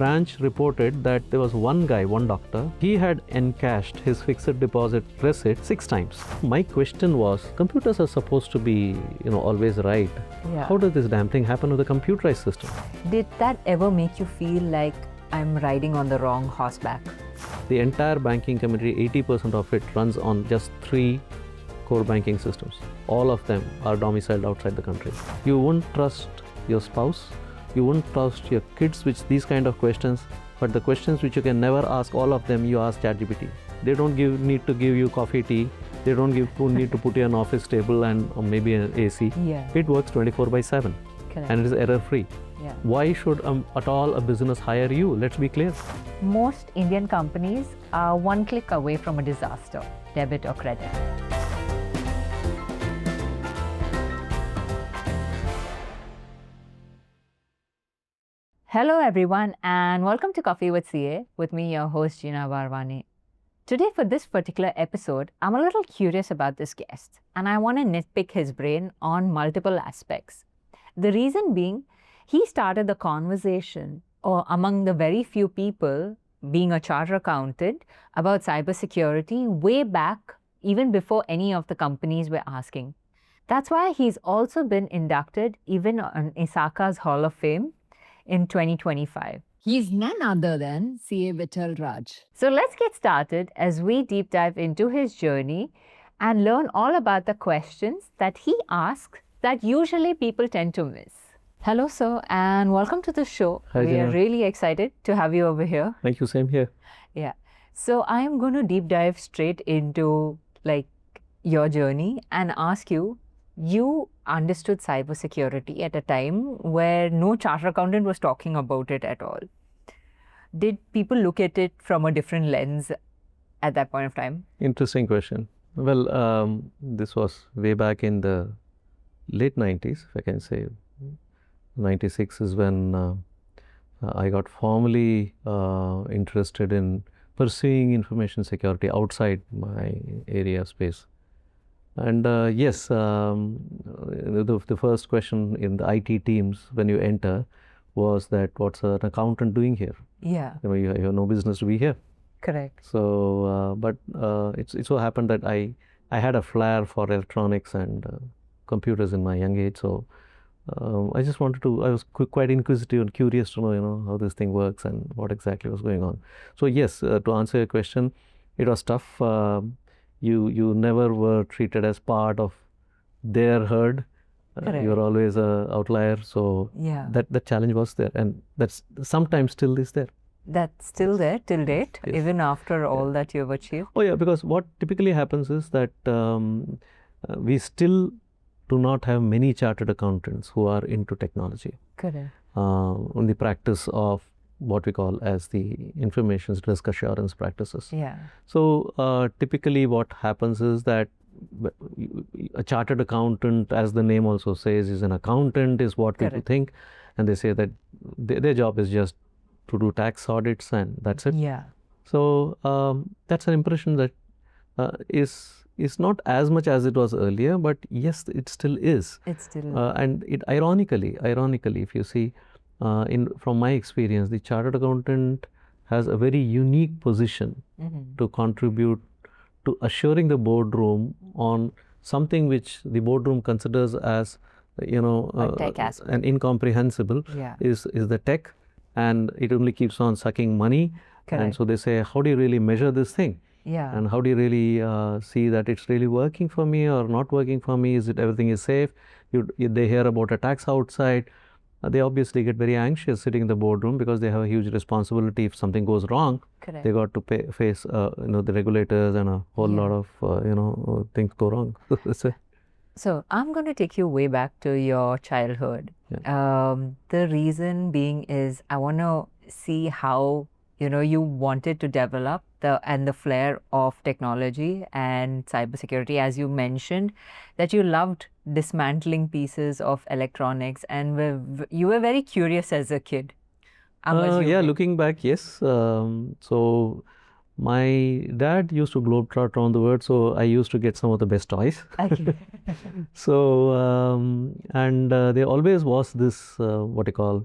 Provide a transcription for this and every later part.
branch reported that there was one guy, one doctor, he had encashed his fixed deposit receipt 6 times. My question was, computers are supposed to be, always right. Yeah. How does this damn thing happen with a computerized system? Did that ever make you feel like I'm riding on the wrong horseback? The entire banking community, 80% of it runs on just 3 core banking systems. All of them are domiciled outside the country. You won't trust your spouse, you won't trust your kids with these kind of questions, but the questions which you can never ask all of them, you ask ChatGPT. They don't need to give you coffee, tea. They don't need to put you an office table or maybe an AC. Yeah. It works 24/7. Correct. And it is error-free. Yeah. Why should at all a business hire you? Let's be clear. Most Indian companies are one click away from a disaster, debit or credit. Hello everyone and welcome to Coffee with CA with me, your host Geena Bharwani. Today for this particular episode, I'm a little curious about this guest and I want to nitpick his brain on multiple aspects. The reason being, he started the conversation among the very few people being a chartered accountant about cybersecurity way back even before any of the companies were asking. That's why he's also been inducted even on ISACA's Hall of Fame in 2025. He's none other than CA Vittal Raj. So let's get started as we deep dive into his journey and learn all about the questions that he asks that usually people tend to miss. Hello, sir, and welcome to the show. Hi, we are Geena. really excited to have you over here. Thank you, same here. Yeah. So I am going to deep dive straight into your journey and ask you, you understood cybersecurity at a time where no chartered accountant was talking about it at all. Did people look at it from a different lens at that point of time? Interesting question. Well, this was way back in the late 90s, if I can say. 96 is when I got formally interested in pursuing information security outside my area space. And yes, the first question in the IT teams when you enter was that what's an accountant doing here? Yeah, You have no business to be here. correct. So, but it so happened that I had a flair for electronics and computers in my young age. So I just I was quite inquisitive and curious to know, how this thing works and what exactly was going on. So yes, to answer your question, it was tough. You never were treated as part of their herd. Correct. You're always an outlier. So Yeah. that challenge was there, and that's sometimes still is there. That's still there till date, Yes. even after all that you've achieved? Oh yeah, because what typically happens is that we still do not have many chartered accountants who are into technology. Correct. On the practice of what we call as the information risk assurance practices. Yeah. So typically what happens is that a chartered accountant, as the name also says, is an accountant, is what people Correct. think, and they say that their job is just to do tax audits and that's it. Yeah. So that's an impression that is not as much as it was earlier, but yes, it still is. It's still. And it ironically, if you see, from my experience, the chartered accountant has a very unique position to contribute to assuring the boardroom on something which the boardroom considers as, A tech aspect. an incomprehensible, Yeah. is the tech, and it only keeps on sucking money. And Correct. so they say, how do you really measure this thing? Yeah. And how do you really see that it's really working for me or not working for me? Is it everything is safe? They hear about attacks outside. They obviously get very anxious sitting in the boardroom because they have a huge responsibility. If something goes wrong, Correct. they got to face the regulators, and a whole lot of things go wrong. So I'm going to take you way back to your childhood. The reason being is I want to see how you wanted to develop the flair of technology and cybersecurity, as you mentioned, that you loved dismantling pieces of electronics and you were very curious as a kid. I'm Yeah, assuming. looking back, yes. So my dad used to globetrot around the world, so I used to get some of the best toys. Okay. So, and there always was this, what you call,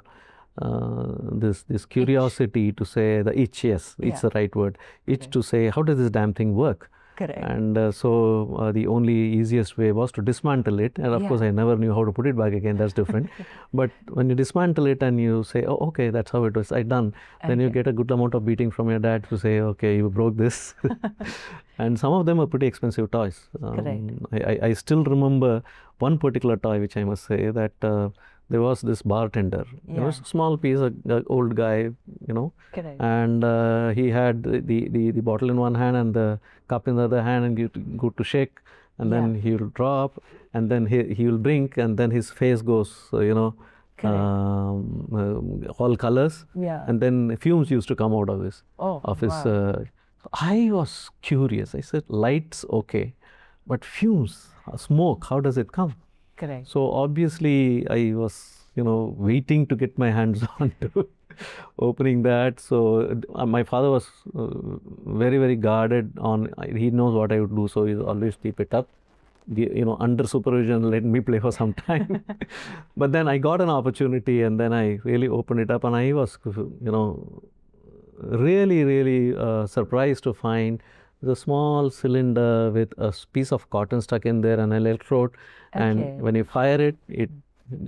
this curiosity to say the itch. Yes, it's the right word. Itch to say, how does this damn thing work? Correct. And so the only easiest way was to dismantle it. And of course, I never knew how to put it back again. That's different. But when you dismantle it and you say, oh, okay, that's how it was done, then you get a good amount of beating from your dad to say, okay, you broke this. And some of them are pretty expensive toys. I still remember one particular toy, which I must say that there was this bartender. It was a small piece, an old guy, and he had the bottle in one hand and the cup in the other hand, and you go to shake, and then he will drop, and then he will drink, and then his face goes, all colors, and then fumes used to come out of his. I was curious. I said, lights, okay, but fumes, smoke, how does it come? Correct. So obviously I was, waiting to get my hands on to opening that. So my father was very, very guarded on, he knows what I would do. So he always keep it up, under supervision, let me play for some time. But then I got an opportunity, and then I really opened it up, and I was, really, really surprised to find the small cylinder with a piece of cotton stuck in there and an electrode, and when you fire it, it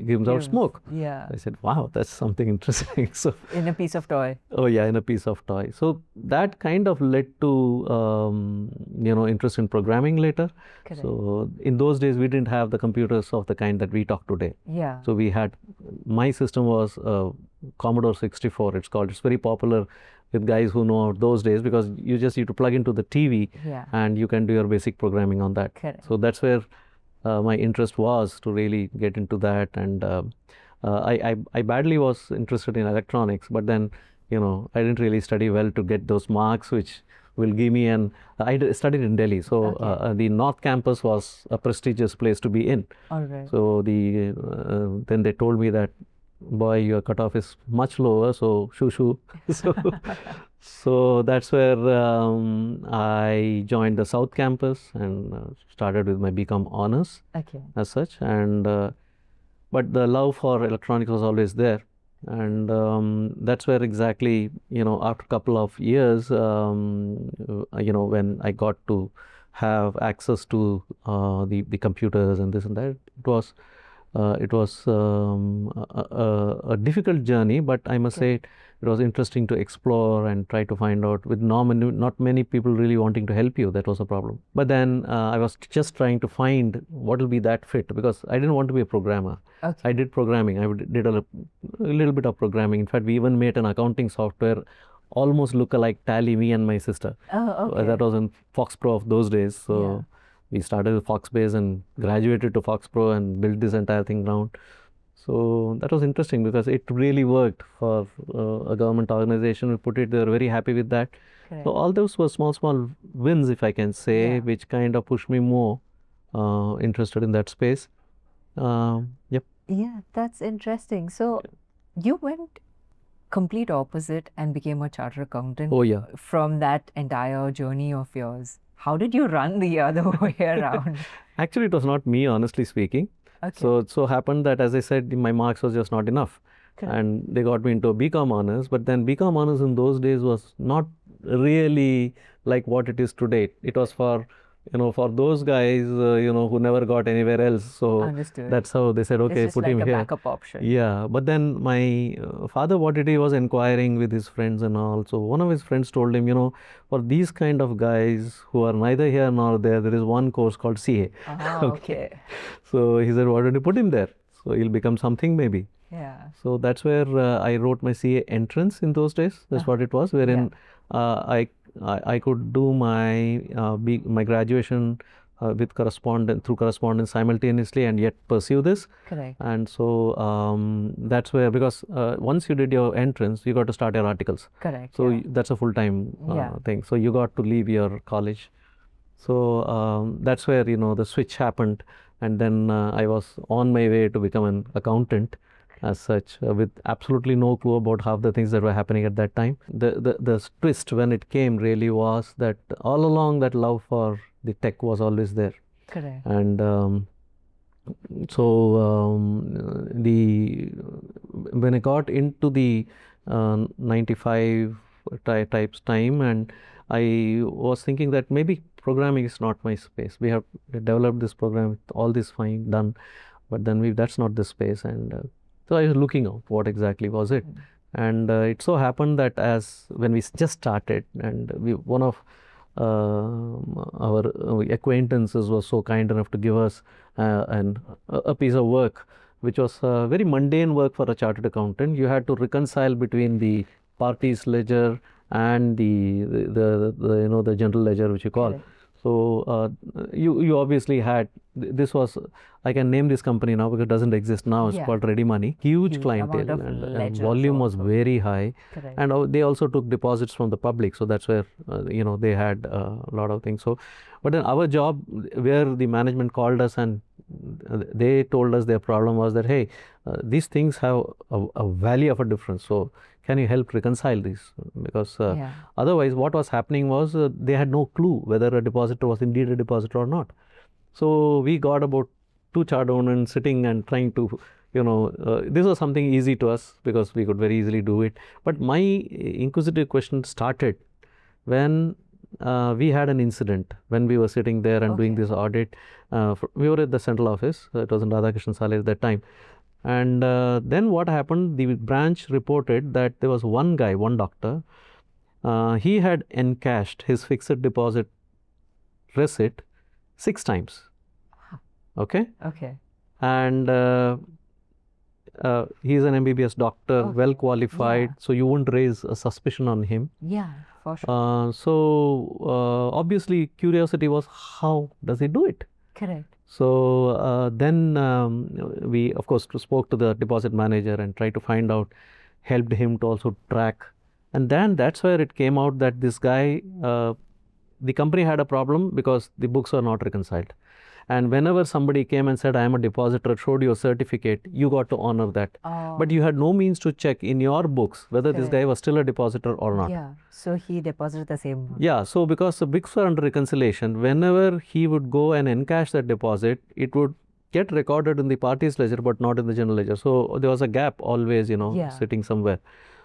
gives out smoke. I said, wow, that's something interesting. So in a piece of toy. Oh yeah, in a piece of toy. So that kind of led to interest in programming later. Correct. So in those days we didn't have the computers of the kind that we talk today. So we had, my system was Commodore 64. It's called. It's very popular with guys who know those days, because you just need to plug into the TV and you can do your basic programming on that. So that's where my interest was, to really get into that. And I badly was interested in electronics, but then I didn't really study well to get those marks which will give me an. I studied in Delhi, so the North Campus was a prestigious place to be in. So then they told me that, boy, your cutoff is much lower, so shoo. So that's where I joined the South Campus and started with my BCom honors as such. And but the love for electronics was always there, and that's where exactly, after a couple of years, when I got to have access to the computers and this and that, it was a difficult journey, but I must say it was interesting to explore and try to find out, with not many people really wanting to help you. That was a problem. But then I was just trying to find what will be that fit, because I didn't want to be a programmer. I did programming. I did a little bit of programming. In fact, we even made an accounting software almost look alike Tally, me and my sister. That was in FoxPro of those days. So we started with Foxbase and graduated to FoxPro and built this entire thing around. So that was interesting, because it really worked for a government organization. We put it, they were very happy with that. So all those were small wins, if I can say, which kind of pushed me more interested in that space. Yeah, that's interesting. So you went complete opposite and became a chartered accountant. From that entire journey of yours. How did you run the other way around? Actually, it was not me, honestly speaking. So it so happened that, as I said, my marks was just not enough. And they got me into a BCom honors. But then BCom honors in those days was not really like what it is today. It was for, for those guys, who never got anywhere else. So that's how they said, okay, put him here. Backup option. Yeah. But then my father, what did he was inquiring with his friends and all. So one of his friends told him, for these kind of guys who are neither here nor there, there is one course called CA. So he said, why don't you put him there? So he'll become something maybe. So that's where I wrote my CA entrance in those days. That's what it was, wherein I could do my my graduation through correspondence simultaneously, and yet pursue this. And so that's where, because once you did your entrance, you got to start your articles. So that's a full-time thing. So you got to leave your college. So that's where, the switch happened. And then I was on my way to become an accountant as such, with absolutely no clue about half the things that were happening at that time. The twist when it came really was that all along that love for the tech was always there. And So when I got into the 95 types time, and I was thinking that maybe programming is not my space. We have developed this program, all this fine done, but then that's not the space. And so I was looking out what exactly was it. And it so happened that as when we just started, and one of our acquaintances was so kind enough to give us a piece of work, which was very mundane work for a chartered accountant. You had to reconcile between the parties ledger and the general ledger, which you call. Correct. So you obviously had, this was, I can name this company now because it doesn't exist now. It's Yeah. called Ready Money. Huge Huge clientele, amount of and ledgers volume was also. very high. Correct. And they also took deposits from the public, so that's where they had a lot of things. So, but then our job, where the management called us and they told us their problem was that, hey, these things have a value of a difference. So can you help reconcile these? Because Yeah. otherwise, what was happening was they had no clue whether a depositor was indeed a depositor or not. So we got about 2 chart owners sitting and trying to, this was something easy to us because we could very easily do it. But my inquisitive question started when we had an incident when we were sitting there and doing Okay. this audit. We were at the central office. It was in Radhakrishnan Sale at that time. And then what happened, the branch reported that there was one guy, one doctor, he had encashed his fixed deposit receipt 6 times. Okay. Okay. And he's an MBBS doctor, Okay. well qualified, Yeah. so you wouldn't raise a suspicion on him. Yeah, for sure. So obviously curiosity was, how does he do it? Correct. So then we of course spoke to the deposit manager and tried to find out, helped him to also track. And then that's where it came out that this guy, the company had a problem because the books were not reconciled. And whenever somebody came and said, I am a depositor, showed you a certificate, you got to honor that. But you had no means to check in your books whether this Correct. guy was still a depositor or not. Yeah. So he deposited the same one. Yeah, so because the books were under reconciliation, whenever he would go and encash that deposit, it would get recorded in the parties ledger but not in the general ledger. So there was a gap always, Yeah. sitting somewhere.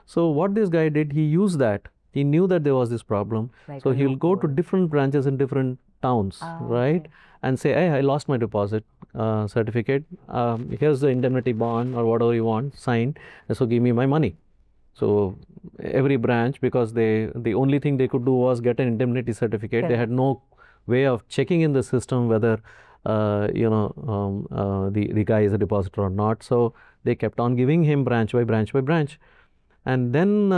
So what this guy did, he used that. He knew that there was this problem. Like So a he'll go to loophole. different branches in different towns, right? Okay. And say, hey, I lost my deposit certificate. Here's the indemnity bond or whatever you want, signed. So give me my money. So every branch, because the only thing they could do was get an indemnity certificate. They Correct. had no way of checking in the system whether the guy is a depositor or not. So they kept on giving him branch by branch by branch. And then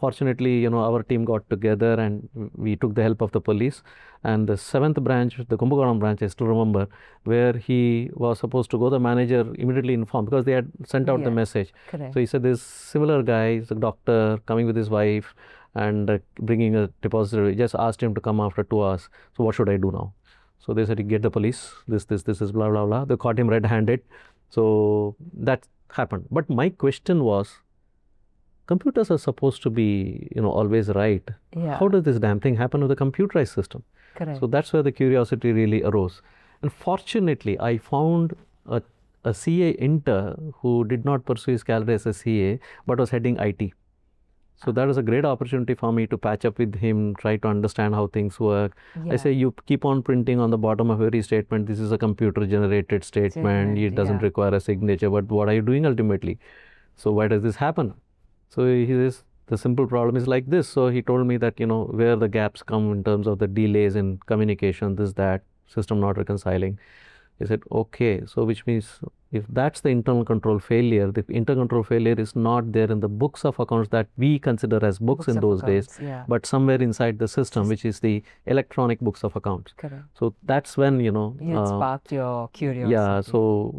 fortunately, our team got together and we took the help of the police. And the 7th branch, the Kumbakonam branch, I still remember, where he was supposed to go, the manager immediately informed because they had sent out the Yeah. message. Correct. So he said, this similar guy, he's a doctor, coming with his wife and bringing a depository. Just asked him to come after 2 hours. So what should I do now? So they said, you get the police, this is blah, blah, blah. They caught him red-handed. So that happened. But my question was, computers are supposed to be, always right. Yeah. How does this damn thing happen with a computerized system? Correct. So that's where the curiosity really arose. And fortunately, I found a CA inter who did not pursue his career as a CA, but was heading IT. So that was a great opportunity for me to patch up with him, try to understand how things work. Yeah. I say, you keep on printing on the bottom of every statement, this is a computer generated statement, it doesn't yeah. require a signature, but what are you doing ultimately? So why does this happen? So he says, the simple problem is like this. So he told me that, where the gaps come in terms of the delays in communication, this, that, system not reconciling. He said, okay, so which means if that's the internal control failure, the internal control failure is not there in the books of accounts that we consider as books in of those days, accounts, yeah. but somewhere inside the system, which is the electronic books of accounts. Correct. So that's when, It sparked your curiosity. yeah, so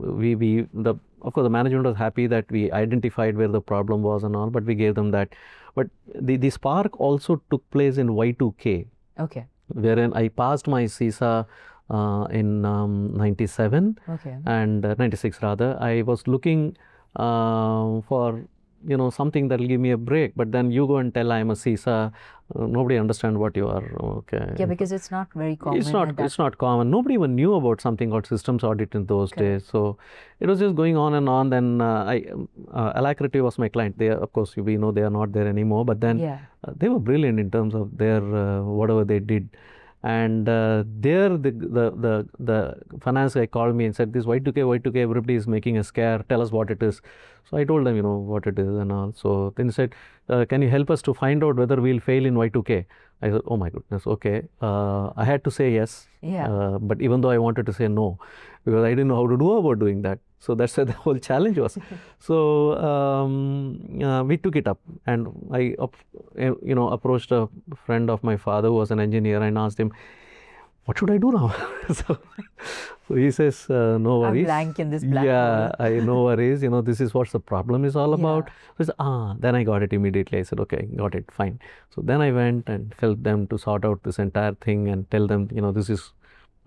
of course, the management was happy that we identified where the problem was and all, but we gave them that. But the spark also took place in Y2K, Okay. wherein I passed my CISA in 97 Okay. and 96 rather. I was looking for something that will give me a break. But then you go and tell I'm a CISA, nobody understands what you are. Okay. Yeah, because it's not very common. It's not common. Nobody even knew about something called systems audit in those days. So it was just going on and on. Then Alacrity was my client. They, of course, we know they are not there anymore. But then they were brilliant in terms of their whatever they did. And there, the finance guy called me and said, "This Y2K, everybody is making a scare. Tell us what it is." So I told them, what it is and all. So then he said, "Can you help us to find out whether we'll fail in Y2K?" I said, "Oh my goodness, okay." I had to say yes. But even though I wanted to say no, because I didn't know how to do about doing that. So that's where the whole challenge was. So we took it up, and I, approached a friend of my father who was an engineer, and asked him, "What should I do now?" so he says, "No worries." I'm blank in this black hole. No worries. This is what the problem is all about. So then I got it immediately. I said, "Okay, got it, fine." So then I went and helped them to sort out this entire thing and tell them, this is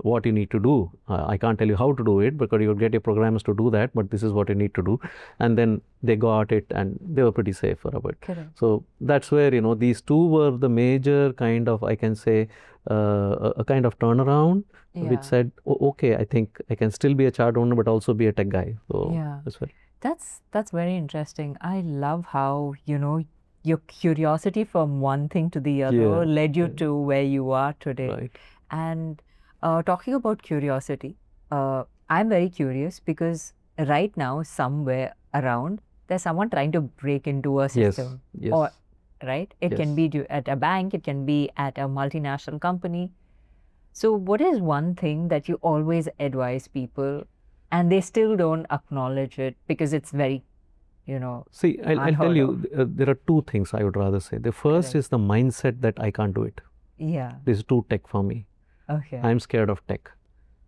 what you need to do. I can't tell you how to do it because you'll get your programmers to do that, but this is what you need to do. And then they got it and they were pretty safe for a bit. Correct. So that's where, these two were the major kind of, I can say, a kind of turnaround, which said, okay, I think I can still be a chart owner, but also be a tech guy. So that's very interesting. I love how, your curiosity from one thing to the other led you to where you are today. Right. And talking about curiosity, I'm very curious because right now, somewhere around, there's someone trying to break into a system. Yes. Or, right? It can be at a bank, it can be at a multinational company. So what is one thing that you always advise people and they still don't acknowledge it because it's very, See, I'll tell you, there are two things I would rather say. The first is the mindset that I can't do it. Yeah. This is too tech for me. Okay. I'm scared of tech.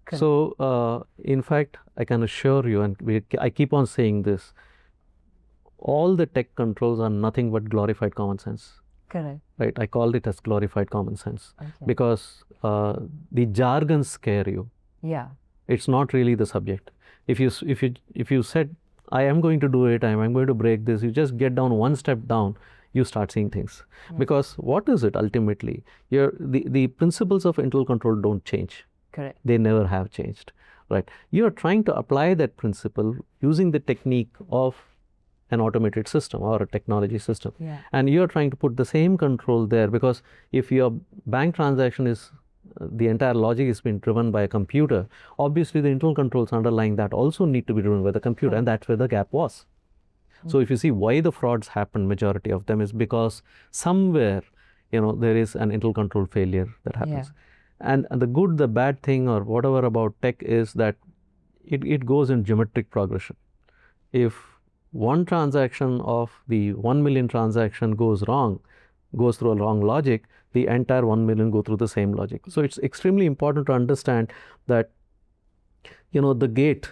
Correct. So, in fact, I can assure you, and I keep on saying this, all the tech controls are nothing but glorified common sense. Correct. Right? I called it as glorified common sense because the jargon scare you. Yeah. It's not really the subject. If you said, I am going to do it, I am going to break this, you just get down one step down, you start seeing things. Because what is it ultimately? The principles of internal control don't change. Correct. They never have changed. Right? You are trying to apply that principle using the technique of an automated system or a technology system. And you are trying to put the same control there, because if your bank transaction is, the entire logic is being driven by a computer, obviously the internal controls underlying that also need to be driven by the computer, and that's where the gap was. So if you see why the frauds happen, majority of them is because somewhere, there is an internal control failure that happens. And the good, the bad thing or whatever about tech is that it goes in geometric progression. If one transaction of the 1 million transaction goes wrong, goes through a wrong logic, the entire 1 million go through the same logic. So it's extremely important to understand that, the gate,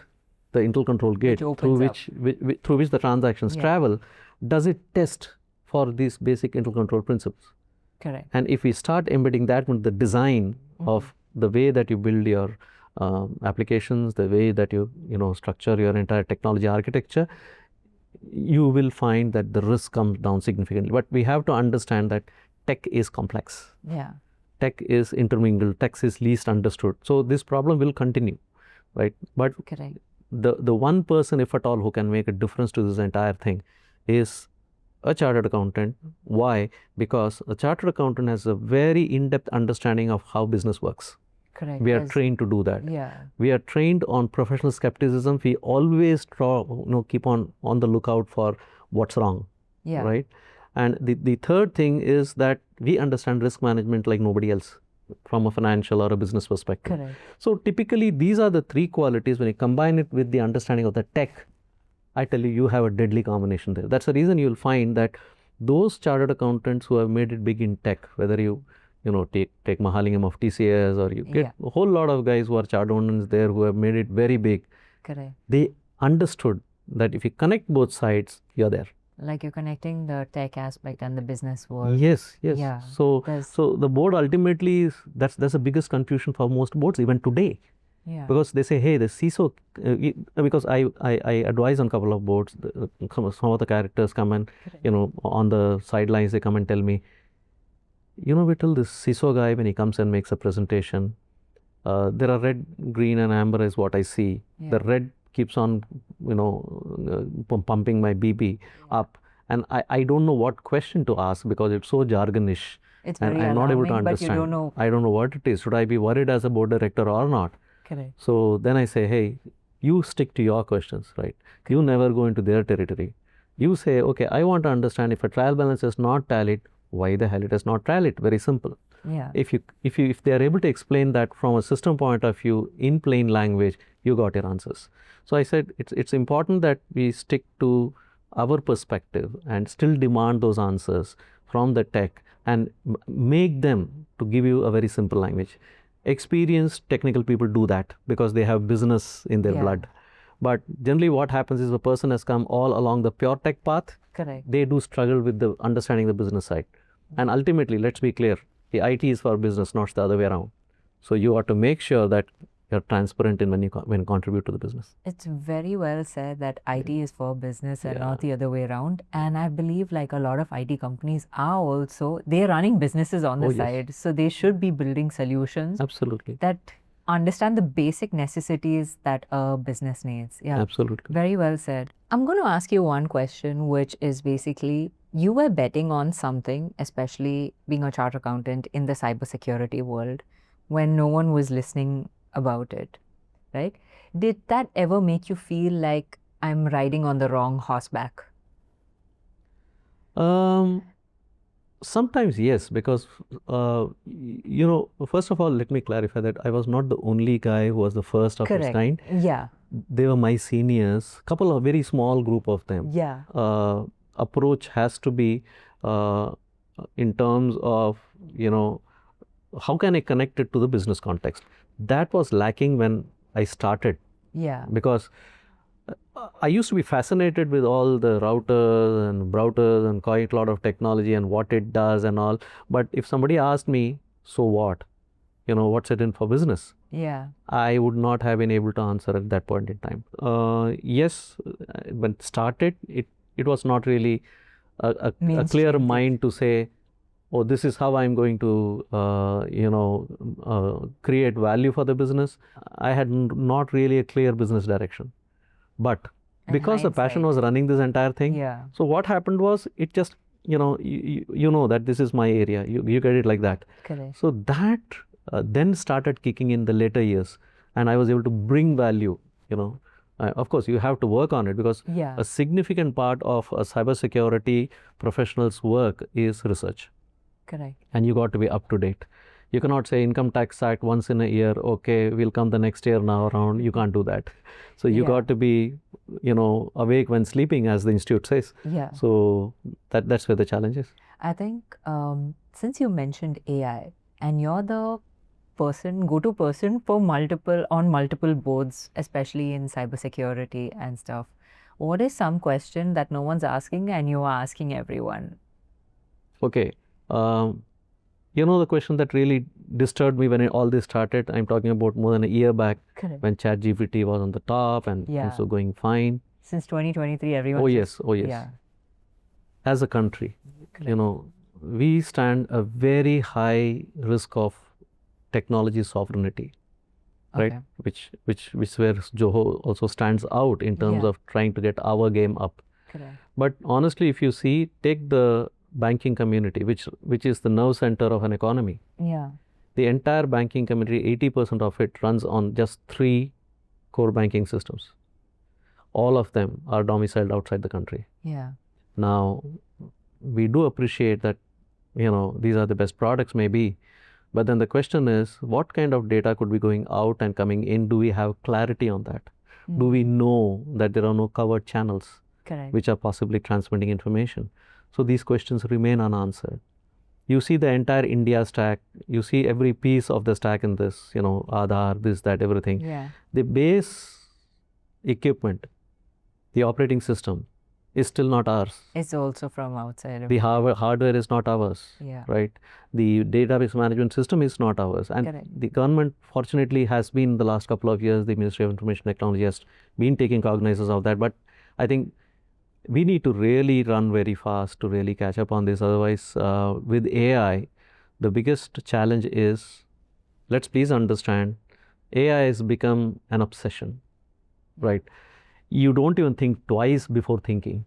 the internal control gate through which the transactions travel, does it test for these basic internal control principles? Correct. And if we start embedding that into the design of the way that you build your applications, the way that you structure your entire technology architecture, you will find that the risk comes down significantly. But we have to understand that tech is complex. Tech is intermingled. Tech is least understood. So this problem will continue, right? But the one person, if at all, who can make a difference to this entire thing is a chartered accountant. Why? Because a chartered accountant has a very in-depth understanding of how business works. Correct. We are trained to do that. We are trained on professional skepticism. We always keep on the lookout for what's wrong. Right? And the third thing is that we understand risk management like nobody else from a financial or a business perspective. Correct. So typically these are the three qualities. When you combine it with the understanding of the tech, I tell you, you have a deadly combination there. That's the reason you'll find that those chartered accountants who have made it big in tech, whether you take Mahalingam of TCS, or you get a whole lot of guys who are chartered accountants there who have made it very big. Correct. They understood that if you connect both sides, you're there. Like you're connecting the tech aspect and the business world. Yes. So the board ultimately is, that's the biggest confusion for most boards even today. Yeah. Because they say, hey, the CISO, because I advise on a couple of boards, some of the characters come and, on the sidelines, they come and tell me, Vittal, this CISO guy, when he comes and makes a presentation, there are red, green, and amber is what I see. Yeah. The red keeps on, pumping my BP up. And I don't know what question to ask because it's so jargonish. It's and very I'm not able to alarming, but understand. you don't know. I don't know what it is. Should I be worried as a board director or not? Correct. So then I say, hey, you stick to your questions, right? You never go into their territory. You say, okay, I want to understand if a trial balance is not tallied, why the hell it is not tallied? Very simple. Yeah. If they are able to explain that from a system point of view in plain language, you got your answers. So I said it's important that we stick to our perspective and still demand those answers from the tech and make them to give you a very simple language. Experienced technical people do that because they have business in their blood. But generally what happens is the person has come all along the pure tech path. Correct. They do struggle with the understanding the business side. And ultimately, let's be clear, the IT is for business, not the other way around. So you ought to make sure that you're transparent in when you contribute to the business. It's very well said that IT is for business and not the other way around. And I believe like a lot of IT companies are also, they're running businesses on the side. So they should be building solutions. Absolutely. That understand the basic necessities that a business needs. Yeah. Absolutely. Very well said. I'm going to ask you one question, which is basically, you were betting on something, especially being a chartered accountant in the cybersecurity world, when no one was listening about it, right? Did that ever make you feel like I'm riding on the wrong horseback? Sometimes yes, because first of all, let me clarify that I was not the only guy who was the first of his kind. Yeah. They were my seniors, couple of very small group of them. Yeah. Approach has to be in terms of, how can I connect it to the business context? That was lacking when I started. Yeah. Because I used to be fascinated with all the routers and routers and quite a lot of technology and what it does and all. But if somebody asked me, so what? What's it in for business? Yeah. I would not have been able to answer at that point in time. Yes, when started, it was not really a clear mind to say, oh, this is how I'm going to, create value for the business. I had not really a clear business direction. But because the passion was running this entire thing, so what happened was it just, you know that this is my area. You get it like that. Correct. So that then started kicking in the later years, and I was able to bring value. Of course, you have to work on it because a significant part of a cybersecurity professional's work is research. Correct. And you got to be up to date. You cannot say income tax act once in a year, okay, we'll come the next year now around. You can't do that. So you got to be, awake when sleeping, as the institute says. Yeah. So that's where the challenge is. I think since you mentioned AI and you're the go-to person for multiple boards, especially in cybersecurity and stuff, what is some question that no one's asking and you are asking everyone? Okay. The question that really disturbed me when all this started, I'm talking about more than a year back. Correct. When ChatGPT was on the top and also going fine. Since 2023, everyone. Oh yes. Yeah. As a country, we stand a very high risk of technology sovereignty, right? Which where Zoho also stands out in terms of trying to get our game up. Correct. But honestly, if you see, take the banking community, which is the nerve center of an economy. Yeah. The entire banking community, 80% of it runs on just 3 core banking systems. All of them are domiciled outside the country. Yeah. Now, we do appreciate that, these are the best products maybe, but then the question is, what kind of data could be going out and coming in? Do we have clarity on that? Do we know that there are no covered channels which are possibly transmitting information? So these questions remain unanswered. You see the entire India stack, you see every piece of the stack in this, Aadhaar, this, that, everything. Yeah. The base equipment, the operating system, is still not ours. It's also from outside of The hardware is not ours, Yeah. right? The database management system is not ours. And Correct. the government, fortunately, has been the last couple of years, the Ministry of Information Technology has been taking cognizance of that. But I think we need to really run very fast to really catch up on this. Otherwise, with AI, the biggest challenge is, let's please understand, AI has become an obsession, right? You don't even think twice before thinking.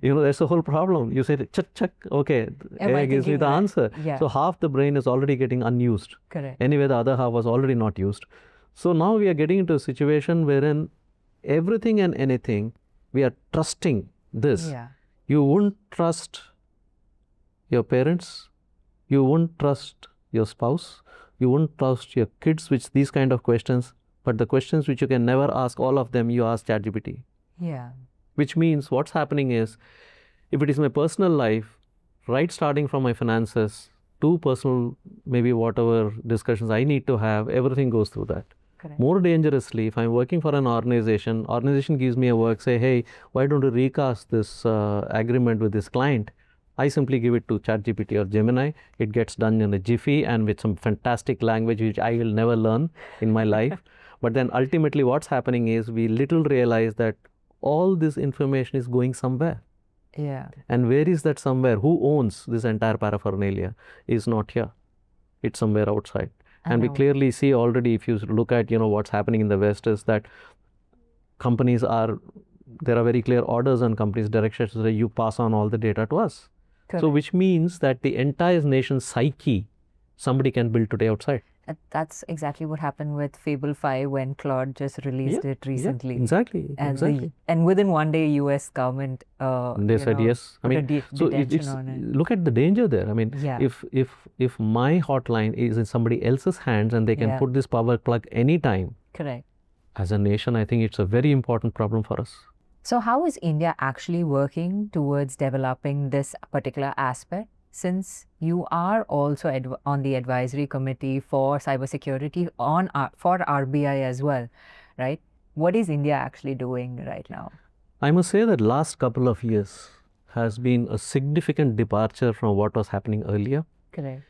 You know, that's the whole problem. You say, check, okay, Am I AI gives me thinking the right? answer. Yeah. So half the brain is already getting unused. Correct. Anyway, the other half was already not used. So now we are getting into a situation wherein everything and anything, we are trusting this. Yeah. You wouldn't trust your parents, you wouldn't trust your spouse, you wouldn't trust your kids with these kind of questions, but the questions which you can never ask all of them, you ask ChatGPT. Yeah. Which means what's happening is, if it is my personal life, right starting from my finances to personal, maybe whatever discussions I need to have, everything goes through that. Correct. More dangerously, if I'm working for an organization gives me a work, say, hey, why don't you recast this agreement with this client? I simply give it to ChatGPT or Gemini. It gets done in a jiffy and with some fantastic language which I will never learn in my life. But then ultimately what's happening is we little realize that all this information is going somewhere. Yeah. And where is that somewhere? Who owns this entire paraphernalia? Is not here. It's somewhere outside. And we clearly see already, if you look at, what's happening in the West, is that there are very clear orders on companies' directions that you pass on all the data to us. Correct. So which means that the entire nation's psyche, somebody can build today outside. That's exactly what happened with Fable 5 when Claude just released it recently. Yeah, exactly. And within one day, US government they said yes. I mean, detention on it. Look at the danger there. I mean, Yeah. if my hotline is in somebody else's hands and they can put this power plug anytime. Correct. As a nation, I think it's a very important problem for us. So how is India actually working towards developing this particular aspect? Since you are also on the advisory committee for cybersecurity for RBI as well, right? What is India actually doing right now? I must say that last couple of years has been a significant departure from what was happening earlier. Correct.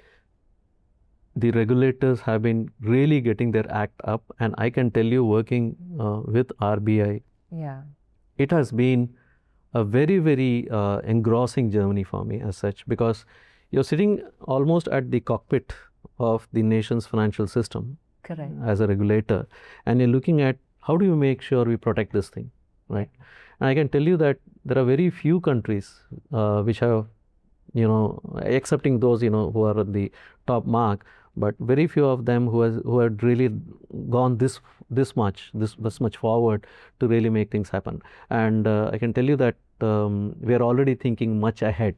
The regulators have been really getting their act up, and I can tell you, working with RBI, it has been a very, very engrossing journey for me as such, because you're sitting almost at the cockpit of the nation's financial system. Correct. As a regulator, and you're looking at how do you make sure we protect this thing, right? And I can tell you that there are very few countries which have, excepting those, who are at the top mark, but very few of them who had really gone this much forward to really make things happen. And I can tell you that we are already thinking much ahead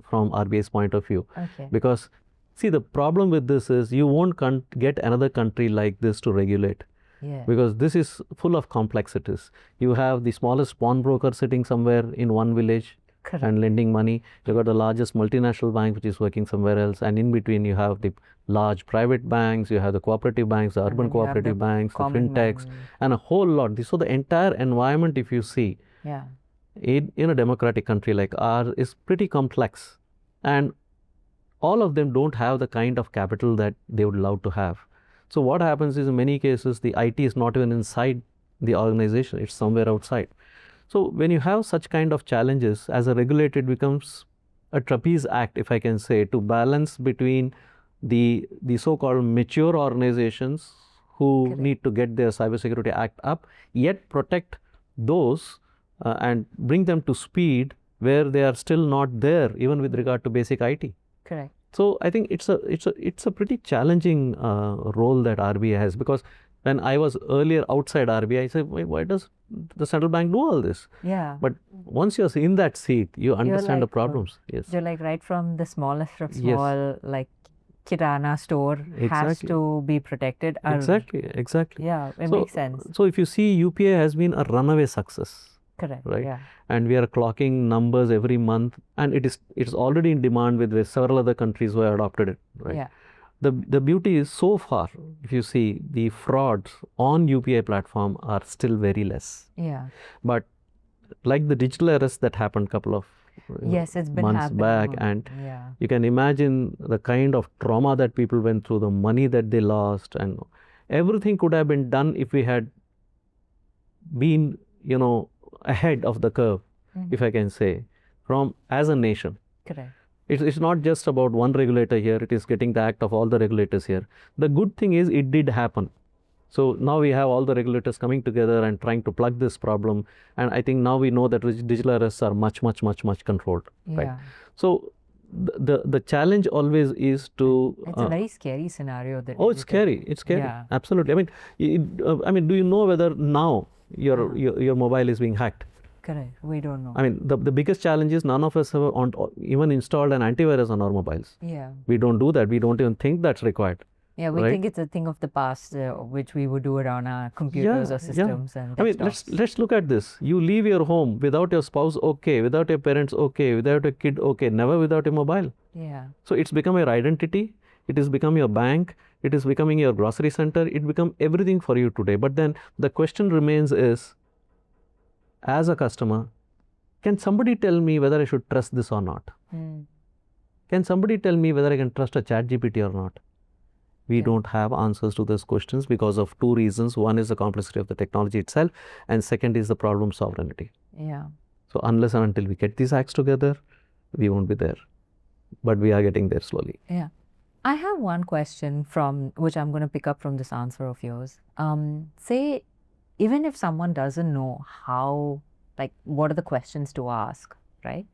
from RBI's point of view. Okay. Because see, the problem with this is you won't get another country like this to regulate. Yeah. Because this is full of complexities. You have the smallest pawnbroker sitting somewhere in one village. Correct. And lending money. You've got the largest multinational bank which is working somewhere else, and in between you have the large private banks, you have the cooperative banks, the urban cooperative banks, the fintechs, and a whole lot. So the entire environment, if you see, in a democratic country like ours, is pretty complex, and all of them don't have the kind of capital that they would love to have. So what happens is, in many cases, the IT is not even inside the organization, it's somewhere outside. So when you have such kind of challenges, as a regulator, it becomes a trapeze act, if I can say, to balance between the so-called mature organizations who need to get their cybersecurity act up, yet protect those and bring them to speed where they are still not there, even with regard to basic IT. Correct. So I think it's a pretty challenging role that RBI has, because when I was earlier outside RBI, I said, why does the central bank do all this? Yeah. But once you're in that seat, you understand the problems. Yes. You're like right from the smallest of small, like kirana store has to be protected. Exactly. Yeah, it makes sense. So if you see, UPI has been a runaway success. Correct. Right. Yeah. And we are clocking numbers every month, and it's already in demand with several other countries who have adopted it. Right. Yeah. The beauty is, so far, if you see, the frauds on UPI platform are still very less. Yeah. But like the digital arrest that happened couple of Yes, it's been months happening. back, and Yeah. you can imagine the kind of trauma that people went through, the money that they lost, and everything could have been done if we had been, ahead of the curve, if I can say, from as a nation. Correct. It's not just about one regulator here, it is getting the act of all the regulators here. The good thing is it did happen. So now we have all the regulators coming together and trying to plug this problem. And I think now we know that digital arrests are much controlled. Yeah. Right? So the challenge always is to. It's a very scary scenario. That it's scary. It's scary. Yeah. Absolutely. I mean, do you know whether now your mobile is being hacked? Correct. We don't know. I mean, the biggest challenge is none of us have even installed an antivirus on our mobiles. Yeah. We don't do that. We don't even think that's required. Yeah, we right? think it's a thing of the past, which we would do it on our computers or systems and I mean, let's look at this. You leave your home without your spouse, okay, without your parents, okay, without a kid, okay, never without your mobile. Yeah. So it's become your identity. It has become your bank. It is becoming your grocery center. It become everything for you today. But then the question remains is, as a customer, can somebody tell me whether I should trust this or not? Can somebody tell me whether I can trust a ChatGPT or not? We don't have answers to those questions because of two reasons. One is the complexity of the technology itself, and second is the problem sovereignty. Yeah. So unless and until we get these acts together, we won't be there. But we are getting there slowly. Yeah. I have one question which I'm going to pick up from this answer of yours. Say, even if someone doesn't know what are the questions to ask, right?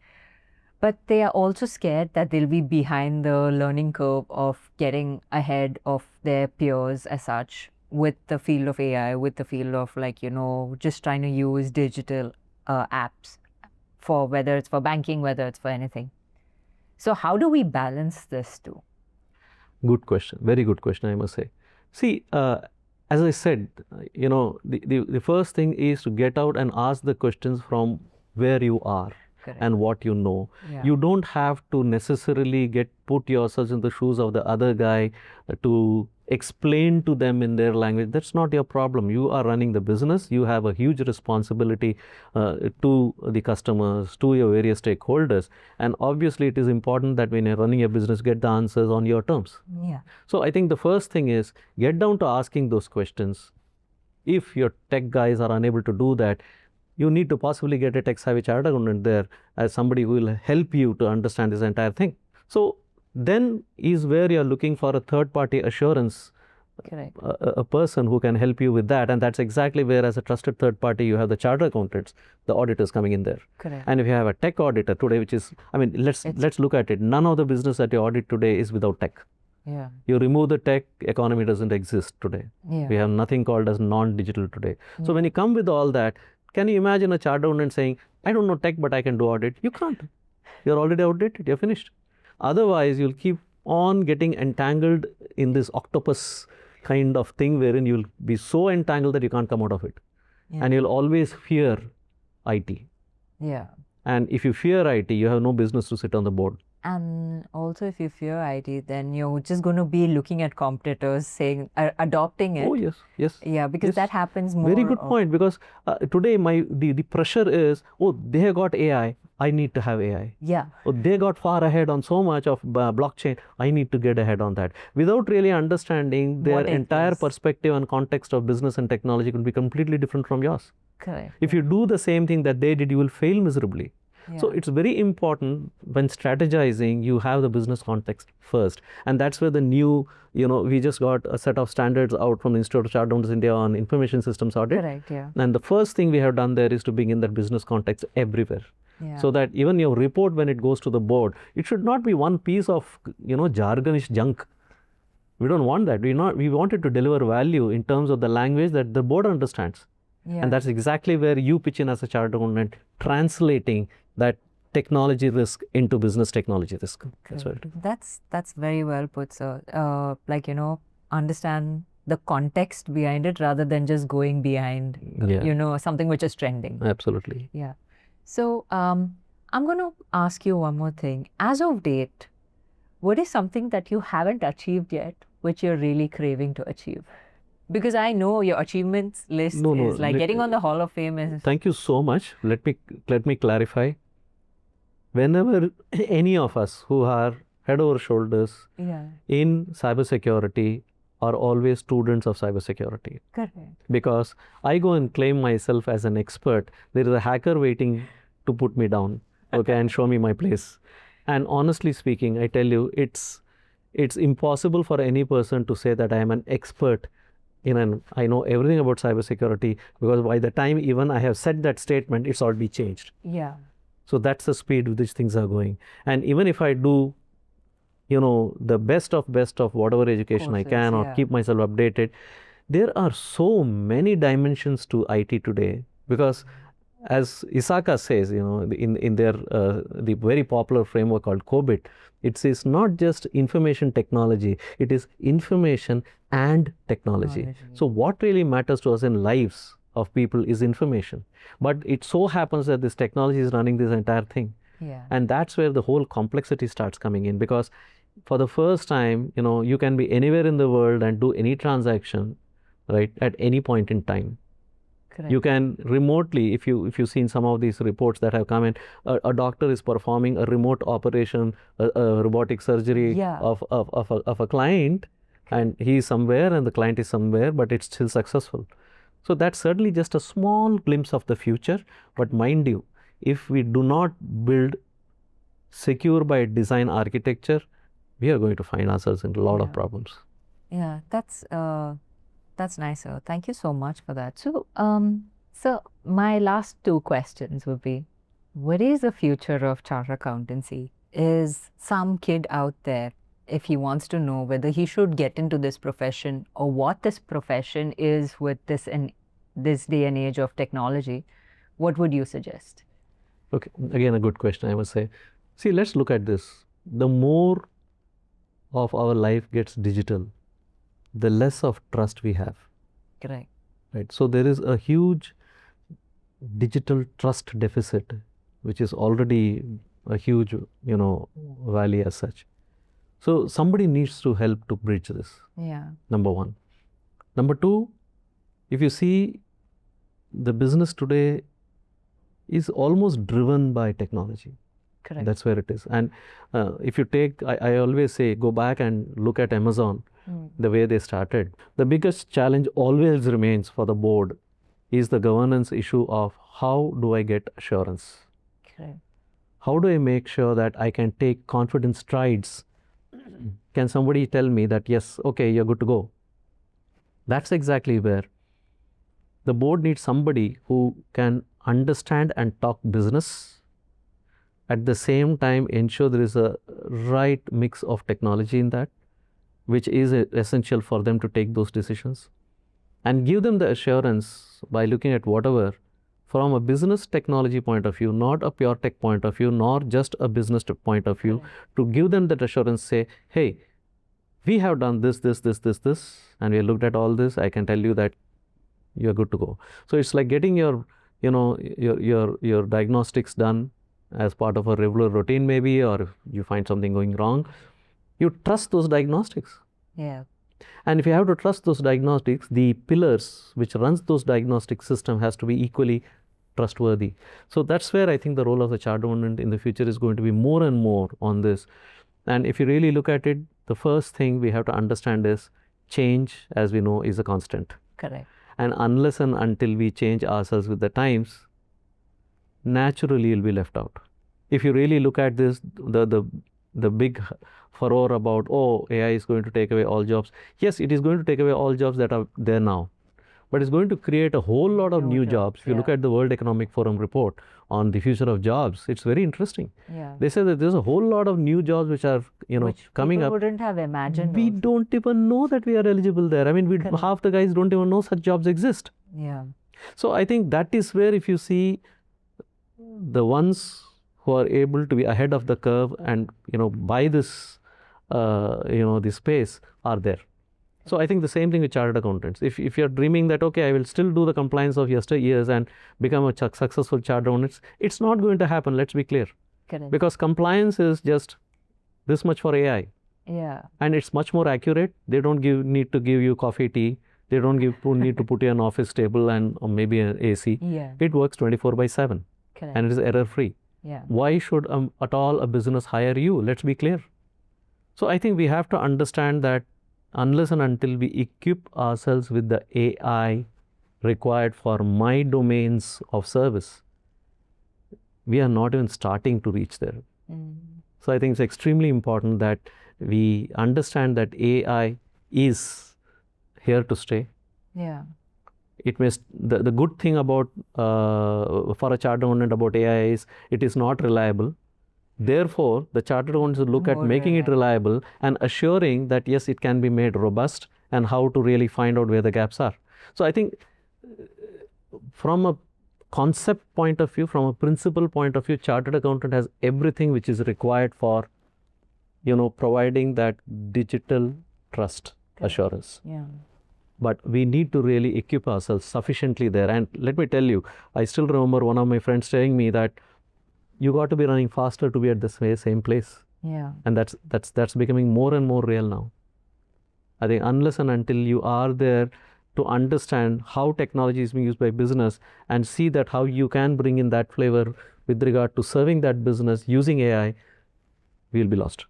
But they are also scared that they'll be behind the learning curve of getting ahead of their peers as such with the field of AI, with the field of just trying to use digital apps for whether it's for banking, whether it's for anything. So how do we balance this two? Good question. Very good question, I must say. See, as I said, the first thing is to get out and ask the questions from where you are. Correct. And what you know. Yeah. You don't have to necessarily put yourself in the shoes of the other guy to explain to them in their language. That's not your problem. You are running the business. You have a huge responsibility to the customers, to your various stakeholders. And obviously, it is important that when you're running a business, get the answers on your terms. Yeah. So I think the first thing is get down to asking those questions. If your tech guys are unable to do that, you need to possibly get a tech-savvy chartered accountant there as somebody who will help you to understand this entire thing. So then is where you're looking for a third-party assurance, Correct. A person who can help you with that. And that's exactly where, as a trusted third party, you have the chartered accountants, the auditors coming in there. Correct. And if you have a tech auditor today, which is, I mean, let's look at it. None of the business that you audit today is without tech. Yeah. You remove the tech, economy doesn't exist today. Yeah. We have nothing called as non-digital today. So when you come with all that, can you imagine a chartered accountant saying, I don't know tech, but I can do audit? You can't. You're already outdated. You're finished. Otherwise, you'll keep on getting entangled in this octopus kind of thing wherein you'll be so entangled that you can't come out of it. Yeah. And you'll always fear IT. Yeah. And if you fear IT, you have no business to sit on the board. And also, if you fear IT, then you're just going to be looking at competitors saying, adopting it. Oh, yes, yes. Yeah, because yes. that happens more. Very good point, because today the pressure is, oh, they have got AI, I need to have AI. Yeah. Oh, they got far ahead on so much of blockchain, I need to get ahead on that. Without really understanding their entire perspective and context of business and technology could be completely different from yours. Correct. If you do the same thing that they did, you will fail miserably. Yeah. So it's very important when strategizing, you have the business context first. And that's where the new, we just got a set of standards out from the Institute of Chartered Accountants India on information systems audit. Correct, yeah. And the first thing we have done there is to bring in that business context everywhere. Yeah. So that even your report, when it goes to the board, it should not be one piece of, jargonish junk. We don't want that. We want it to deliver value in terms of the language that the board understands. Yeah. And that's exactly where you pitch in as a chartered accountant, translating that technology risk into business technology risk. That's very well put, sir. Understand the context behind it rather than just going behind, something which is trending. Absolutely. Yeah. So I'm going to ask you one more thing. As of date, what is something that you haven't achieved yet, which you're really craving to achieve? Because I know your achievements list No, is like getting on the Hall of Fame is... Thank you so much. Let me clarify. Whenever any of us who are head over shoulders in cybersecurity are always students of cybersecurity. Correct. Because I go and claim myself as an expert, there is a hacker waiting to put me down, okay, and show me my place. And honestly speaking, I tell you, it's impossible for any person to say that I am an expert I know everything about cybersecurity, because by the time even I have said that statement, it's already changed. Yeah. So that's the speed with which things are going. And even if I do, the best of whatever education I can, or keep myself updated, there are so many dimensions to IT today, because as ISACA says, in their the very popular framework called COBIT, it says not just information technology, it is information and technology. So what really matters to us in lives of people is information. But it so happens that this technology is running this entire thing. Yeah. And that's where the whole complexity starts coming in, because for the first time, you can be anywhere in the world and do any transaction, right, at any point in time. Correct. You can remotely, if you've seen some of these reports that have come in, a doctor is performing a remote operation, a robotic surgery of a client, and he is somewhere and the client is somewhere, but it's still successful. So that's certainly just a small glimpse of the future. But mind you, if we do not build secure by design architecture, we are going to find ourselves in a lot of problems. Yeah, that's nice, sir. Thank you so much for that. So, so my last two questions would be, what is the future of chartered accountancy? Is some kid out there, if he wants to know whether he should get into this profession or what this profession is with this day and age of technology, what would you suggest? Okay, again, a good question, I must say. See, let's look at this. The more of our life gets digital, the less of trust we have. Correct. Right. So there is a huge digital trust deficit, which is already a huge, valley as such. So somebody needs to help to bridge this. Yeah. Number one. Number two, if you see, the business today is almost driven by technology. Correct. That's where it is. And if you take, I always say, go back and look at Amazon, the way they started. The biggest challenge always remains for the board is the governance issue of how do I get assurance? Correct. How do I make sure that I can take confident strides? Can somebody tell me that, yes, okay, you're good to go? That's exactly where the board needs somebody who can understand and talk business, at the same time ensure there is a right mix of technology in that, which is essential for them to take those decisions, and give them the assurance by looking at whatever from a business technology point of view, not a pure tech point of view, nor just a business point of view, to give them that assurance, say, hey, we have done this, and we looked at all this, I can tell you that you're good to go. So it's like getting your diagnostics done as part of a regular routine maybe, or if you find something going wrong, you trust those diagnostics. Yeah. And if you have to trust those diagnostics, the pillars which runs those diagnostic system has to be equally trustworthy. So that's where I think the role of the chartered accountant in the future is going to be more and more on this. And if you really look at it, the first thing we have to understand is change, as we know, is a constant. Correct. And unless and until we change ourselves with the times, naturally you'll be left out. If you really look at this, the big furore about, oh, AI is going to take away all jobs. Yes, it is going to take away all jobs that are there now, but it's going to create a whole lot of new jobs. If you look at the World Economic Forum report on the future of jobs, it's very interesting. Yeah. They say that there's a whole lot of new jobs which are, which coming up. Wouldn't have imagined. We don't even know that we are eligible there. I mean, half the guys don't even know such jobs exist. Yeah. So I think that is where, if you see, the ones who are able to be ahead of the curve and buy this this space are there. So I think the same thing with chartered accountants. If you're dreaming that, okay, I will still do the compliance of yesteryears and become a successful chartered accountant, it's not going to happen, let's be clear. Correct. Because compliance is just this much for AI. Yeah. And it's much more accurate. They don't need to give you coffee, tea. They don't need to put you an office table and or maybe an AC. Yeah. It works 24/7 Correct. and it is error free. Yeah. Why should at all a business hire you? Let's be clear. So I think we have to understand that unless and until we equip ourselves with the AI required for my domains of service, we are not even starting to reach there. So I think it's extremely important that we understand that AI is here to stay. Yeah. It may the good thing about for a chartered accountant about AI is it is not reliable. Therefore, the chartered accountant should look at More making it reliable and assuring that yes, it can be made robust and how to really find out where the gaps are. So I think from a concept point of view, from a principle point of view, chartered accountant has everything which is required for, providing that digital trust assurance. Yeah. But we need to really equip ourselves sufficiently there. And let me tell you, I still remember one of my friends telling me that you got to be running faster to be at the same place. Yeah. And that's becoming more and more real now. I think unless and until you are there to understand how technology is being used by business and see that how you can bring in that flavor with regard to serving that business using AI, we'll be lost.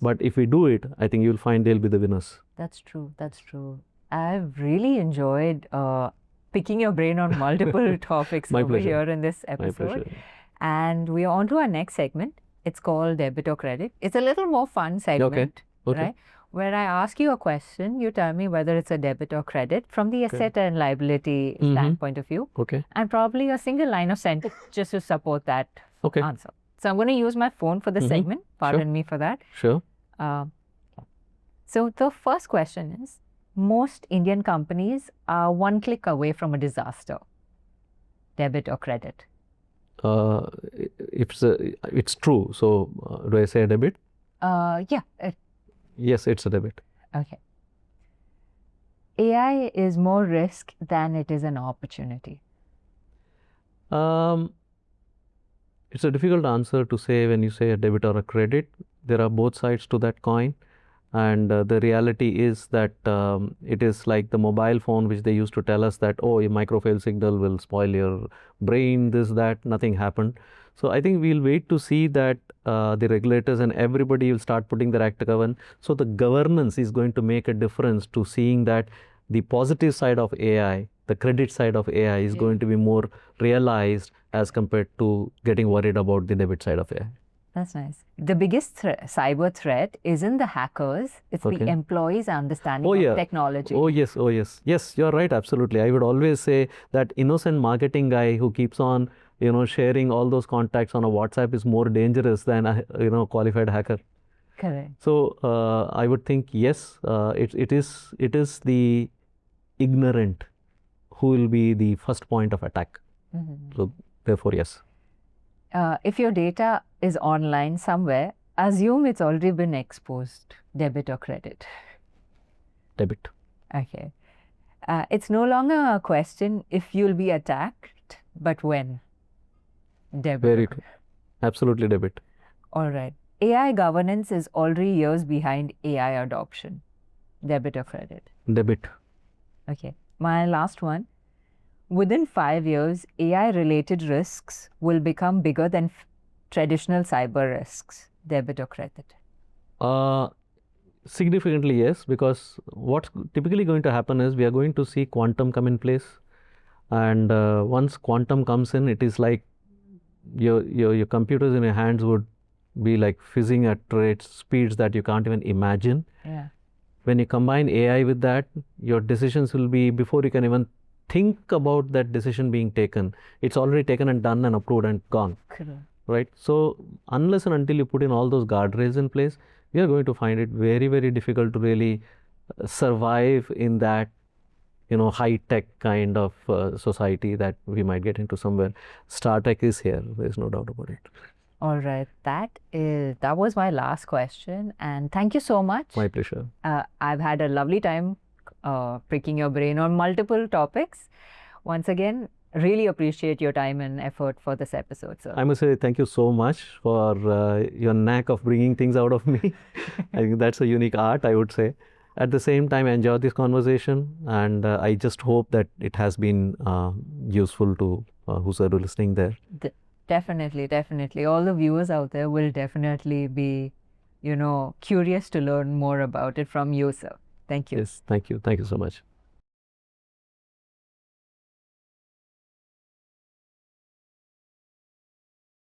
But if we do it, I think you'll find they'll be the winners. That's true. That's true. I've really enjoyed picking your brain on multiple topics over here in this episode. My pleasure. And we are on to our next segment. It's called Debit or Credit. It's a little more fun segment, right? Where I ask you a question, you tell me whether it's a debit or credit from the asset and liability standpoint of view. Okay. And probably a single line of sentence just to support that answer. So I'm going to use my phone for this segment. Pardon me for that. Sure. So the first question is, most Indian companies are one click away from a disaster. Debit or credit? It's true. So do I say a debit? Yeah. Yes, it's a debit. Okay. AI is more risk than it is an opportunity. It's a difficult answer to say when you say a debit or a credit. There are both sides to that coin. And the reality is that it is like the mobile phone which they used to tell us that, oh, a microfail signal will spoil your brain, this, that, nothing happened. So I think we'll wait to see that the regulators and everybody will start putting their act to govern. So the governance is going to make a difference to seeing that the positive side of AI, the credit side of AI is going to be more realized as compared to getting worried about the debit side of AI. That's nice. The biggest cyber threat isn't the hackers, it's the employees' understanding of technology. Oh, yes. Yes, you're right, absolutely. I would always say that innocent marketing guy who keeps on, sharing all those contacts on a WhatsApp is more dangerous than a, qualified hacker. Correct. So, I would think, yes, it is the ignorant who will be the first point of attack. So, therefore, yes. If your data is online somewhere, assume it's already been exposed. Debit or credit? Debit. Okay. It's no longer a question if you'll be attacked, but when? Debit. Very true. Absolutely debit. All right. AI governance is already years behind AI adoption. Debit or credit? Debit. Okay. My last one. Within 5 years, AI-related risks will become bigger than traditional cyber risks. Debit or credit? Significantly, yes, because what's typically going to happen is we are going to see quantum come in place. And once quantum comes in, it is like your computers in your hands would be like fizzing at speeds that you can't even imagine. Yeah. When you combine AI with that, your decisions will be, before you can even think about that decision being taken, it's already taken and done and approved and gone. Correct. Right? So unless and until you put in all those guardrails in place, we are going to find it very, very difficult to really survive in that, high-tech kind of society that we might get into somewhere. StarTech is here. There's no doubt about it. All right. That was my last question. And thank you so much. My pleasure. I've had a lovely time picking your brain on multiple topics. Once again, really appreciate your time and effort for this episode, sir. I must say thank you so much for your knack of bringing things out of me. I think that's a unique art, I would say. at the same time, I enjoyed this conversation, and I just hope that it has been useful to who's ever listening there. Definitely, definitely. All the viewers out there will definitely be, curious to learn more about it from you, sir. Thank you. Yes, thank you. Thank you so much.